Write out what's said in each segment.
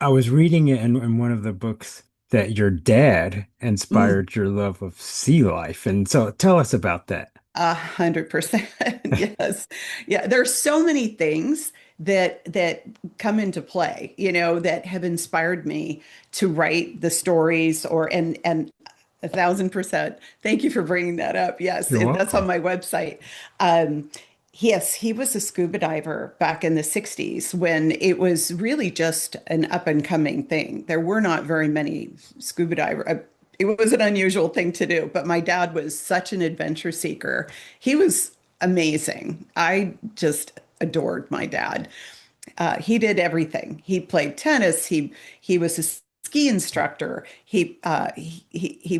I was reading it in one of the books that your dad Mm, inspired your love of sea life. And so tell us about that. 100%. Yes. Yeah. There's so many things that come into play, that have inspired me to write the stories and 1,000%. Thank you for bringing that up. Yes, You're that's on welcome. my website. Um, yes, he was a scuba diver back in the 60s when it was really just an up and coming thing. There were not very many scuba diver. It was an unusual thing to do, but my dad was such an adventure seeker. He was amazing. I just adored my dad. He did everything. He played tennis. He was a ski instructor. He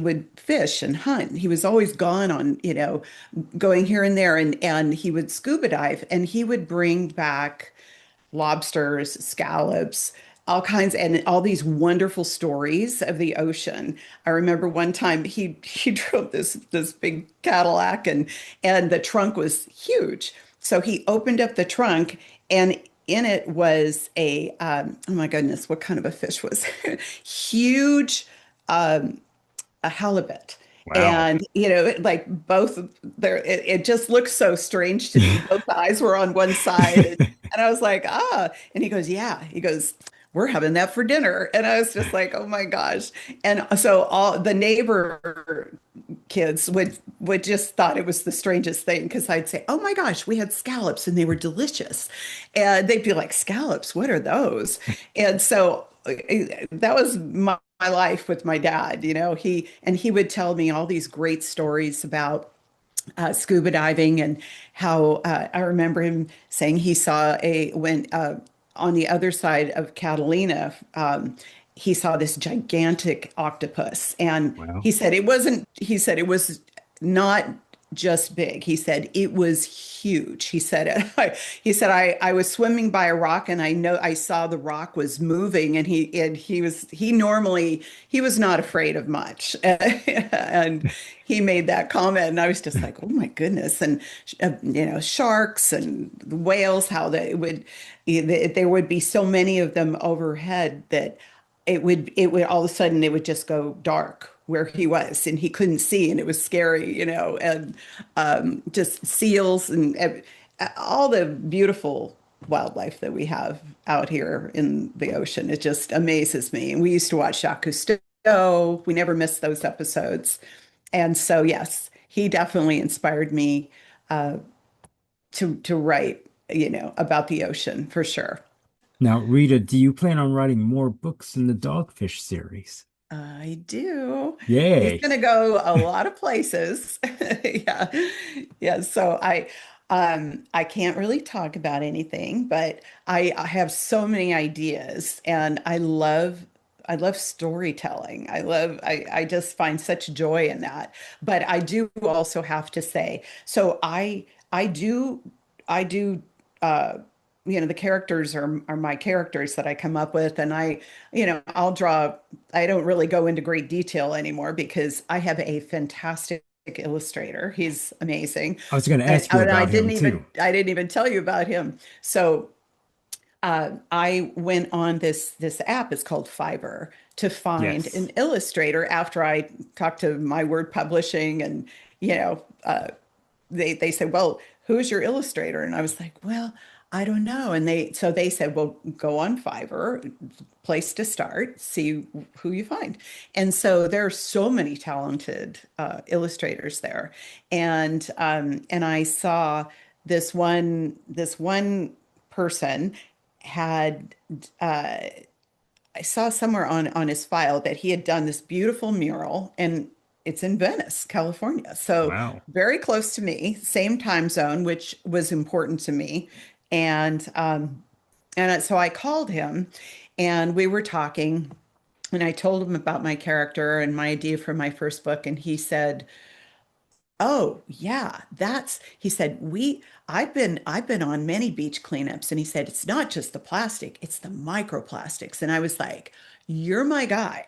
would fish and hunt. He was always gone on, going here and there, and he would scuba dive, and he would bring back lobsters, scallops, all kinds, and all these wonderful stories of the ocean. I remember one time he drove this big Cadillac, and the trunk was huge. So he opened up the trunk, and in it was oh my goodness, what kind of a fish was it? Huge, a halibut. Wow. And, like both there, it just looked so strange to me. Both eyes were on one side. And I was like, ah. And he goes, yeah. He goes, we're having that for dinner. And I was just like, oh my gosh. And so all the neighbor kids would just thought it was the strangest thing because I'd say, "Oh my gosh, we had scallops and they were delicious," and they'd be like, "Scallops, what are those?" And so that was my life with my dad. He would tell me all these great stories about scuba diving and how I remember him saying he saw a when on the other side of Catalina. He saw this gigantic octopus, and Wow. he said it was not just big. He said it was huge. He said I was swimming by a rock, and I know I saw the rock was moving, and he was not afraid of much. And he made that comment, and I was just like, oh my goodness. And sharks and whales, how there would be so many of them overhead that it would all of a sudden it would just go dark where he was, and he couldn't see, and it was scary, and just seals and all the beautiful wildlife that we have out here in the ocean. It just amazes me. And we used to watch Jacques Cousteau. We never missed those episodes. And so, yes, he definitely inspired me uh, to write, about the ocean for sure. Now, Rita, do you plan on writing more books in the Dogfish series? I do. He's Yay. going to go a lot of places. Yeah. Yeah. So I can't really talk about anything, but I have so many ideas, and I love storytelling. I just find such joy in that. But I do also have to say, so I do uh the characters are my characters that I come up with, and I'll draw. I don't really go into great detail anymore because I have a fantastic illustrator. He's amazing. I was going to And, ask you and I about didn't him even too. I didn't even tell you about him. So I went on this app. It's called Fiverr to find Yes. an illustrator after I talked to My Word Publishing, and you know, uh, they said, "Well, who's your illustrator?" And I was like, "Well, I don't know." And they said, "Well, go on Fiverr, place to start, see who you find." And so there are so many talented illustrators there, and I saw this one person had I saw somewhere on his file that he had done this beautiful mural, and it's in Venice, California. So Wow. very close to me, same time zone, which was important to me. And so I called him, and we were talking, and I told him about my character and my idea for my first book, and he said, "Oh, yeah, he said, I've been on many beach cleanups," and he said, "It's not just the plastic, it's the microplastics." And I was like, you're my guy.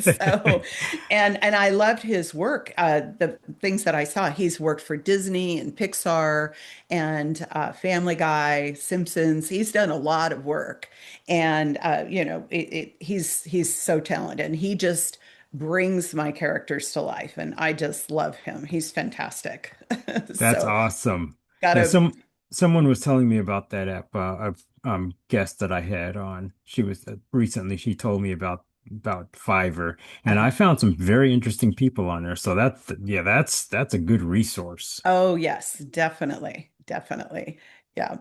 So, and I loved his work. The things that I saw, he's worked for Disney and Pixar and Family Guy, Simpsons. He's done a lot of work, and he's so talented. And he just brings my characters to life, and I just love him. He's fantastic. That's So, awesome. Yeah, gotta. someone was telling me about that app. A guest that I had on. She was recently. She told me about Fiverr, and I found some very interesting people on there. So that's a good resource. Oh, yes, definitely. Definitely. Yeah.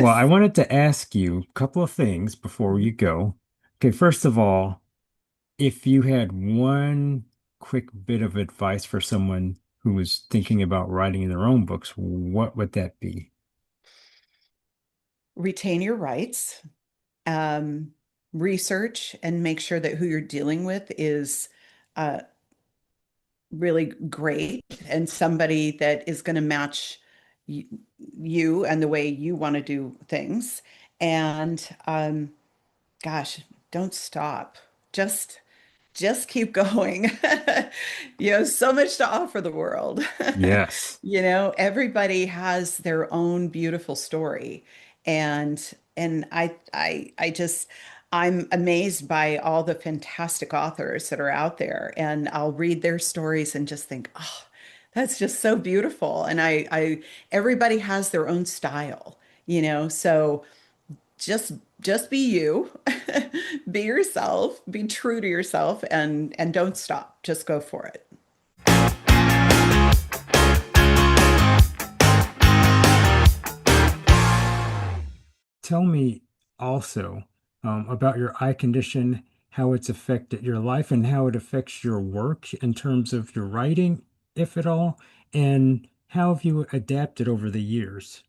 Well, I wanted to ask you a couple of things before you go. Okay, first of all, if you had one quick bit of advice for someone who was thinking about writing their own books, what would that be? Retain your rights, um, research, and make sure that who you're dealing with is uh, really great and somebody that is going to match you, you and the way you want to do things. And gosh, don't stop. Just just keep going. You have so much to offer the world. Yes. Everybody has their own beautiful story. And I'm amazed by all the fantastic authors that are out there. And I'll read their stories and just think, oh, that's just so beautiful. And everybody has their own style. So just just be you, be yourself, be true to yourself, and don't stop. Just go for it. Tell me also about your eye condition, how it's affected your life, and how it affects your work in terms of your writing, if at all, and how have you adapted over the years?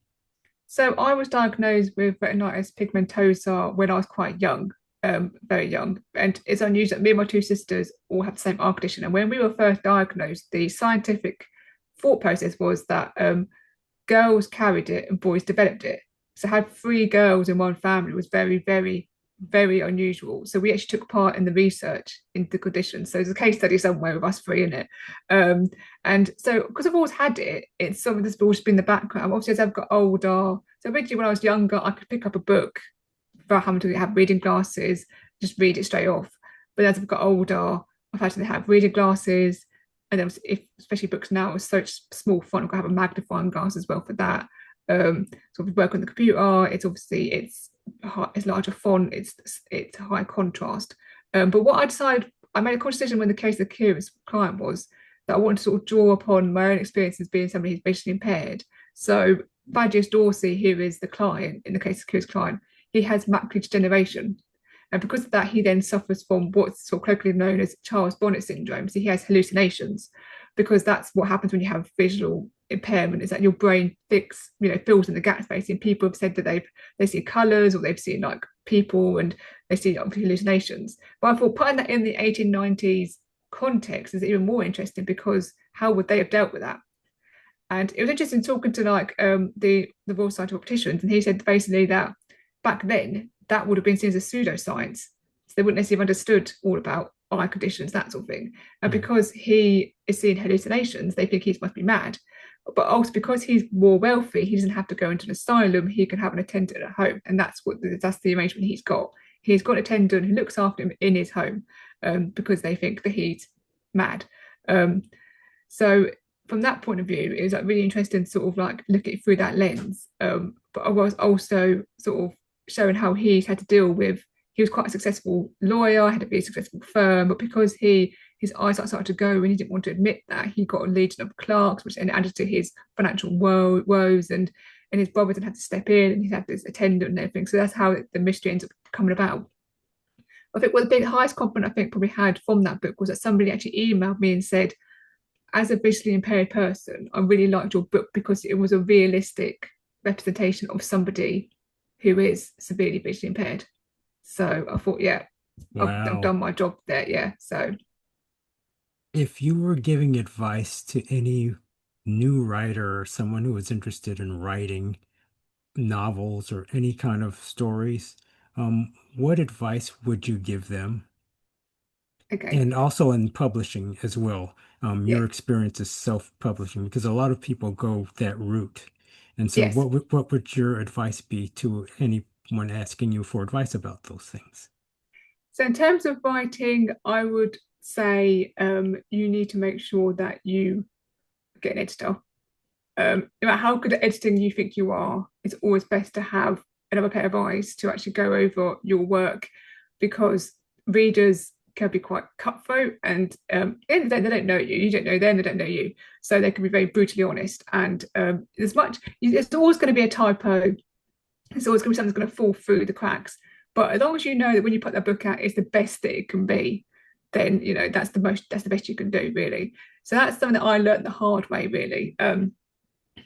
So I was diagnosed with retinitis pigmentosa when I was quite young, very young. And it's unusual that me and my two sisters all have the same eye condition. And when we were first diagnosed, the scientific thought process was that girls carried it and boys developed it. So had three girls in one family was very, very, very unusual. So we actually took part in the research into the condition. So there's a case study somewhere with us three in it. Um, and so because I've always had it, it's something that's always been in the background. Obviously, as I've got older, so originally when I was younger, I could pick up a book without having to have reading glasses, just read it straight off. But as I've got older, I've had to have reading glasses, and then if especially books now are such small font, I've got to have a magnifying glass as well for that. So we work on the computer. It's obviously it's larger font. It's high contrast. But what I decided, I made a conscious decision when the case of the curious client was that I wanted to sort of draw upon my own experiences being somebody who's visually impaired. So Badges Dorsey, who is the client in the case of the curious client, he has macular degeneration. And because of that, he then suffers from what's sort of colloquially known as Charles Bonnet syndrome. So he has hallucinations because that's what happens when you have visual impairment, is that your brain fills in the gap space. And people have said that they see colours or they've seen like people and they see like, hallucinations. But I thought putting that in the 1890s context is even more interesting because how would they have dealt with that? And it was interesting talking to like the Royal Society of Opticians, and he said basically that back then that would have been seen as a pseudoscience. So they wouldn't necessarily have understood all about eye conditions, that sort of thing. And Mm. because he is seeing hallucinations, they think he must be mad. But also because he's more wealthy, he doesn't have to go into an asylum. He can have an attendant at home, and that's the arrangement he's got. He's got an attendant who looks after him in his home because they think that he's mad. Um, so from that point of view, it was like really interesting to sort of like look at it through that lens. But I was also sort of showing how he's had to deal with. He was quite a successful lawyer, had a very successful firm, but because his eyesight started to go and he didn't want to admit that, he got a legion of clerks, which then added to his financial woes, and his brother then had to step in, and he had this attendant and everything. So that's how the mystery ends up coming about. I think the highest compliment I think probably had from that book was that somebody actually emailed me and said, as a visually impaired person, I really liked your book because it was a realistic representation of somebody who is severely visually impaired. So I thought, yeah, I've Wow. done my job there. Yeah. So If you were giving advice to any new writer or someone who was interested in writing novels or any kind of stories, what advice would you give them? Okay. And also in publishing as well, Yeah. your experience is self-publishing because a lot of people go that route. And so Yes. what would your advice be to anyone asking you for advice about those things? So in terms of writing, I would say you need to make sure that you get an editor. No matter how good at editing you think you are, it's always best to have another pair of eyes to actually go over your work, because readers can be quite cutthroat, and at the end of the day, they don't know you. You don't know them, they don't know you. So they can be very brutally honest. And there's always going to be a typo. There's always going to be something that's going to fall through the cracks. But as long as you know that when you put that book out, it's the best that it can be, then that's the best you can do, really. So that's something that I learned the hard way, really.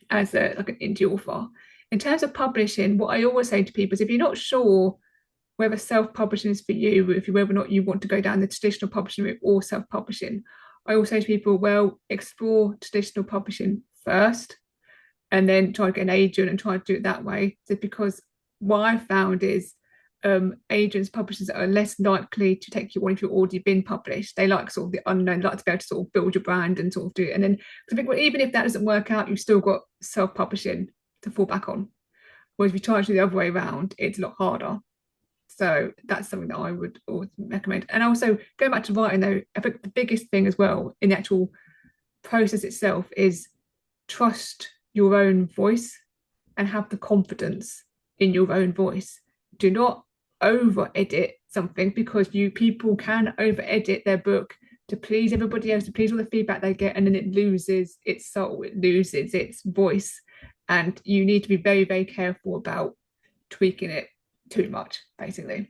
As like an indie author. In terms of publishing, what I always say to people is if you're not sure whether self-publishing is for you, whether or not you want to go down the traditional publishing route or self-publishing, I always say to people, well, explore traditional publishing first and then try to get an agent and try to do it that way. So because what I found is agents, publishers are less likely to take you on if you've already been published. They like sort of the unknown, like to be able to sort of build your brand and sort of do it. And then I think, well, even if that doesn't work out, you've still got self-publishing to fall back on. Whereas if you try to do the other way around, it's a lot harder. So that's something that I would always recommend. And also going back to writing though, I think the biggest thing as well in the actual process itself is trust your own voice and have the confidence in your own voice. Do not over edit something, because people can over edit their book to please everybody else, to please all the feedback they get, and then it loses its soul, it loses its voice. And you need to be very, very careful about tweaking it too much, basically.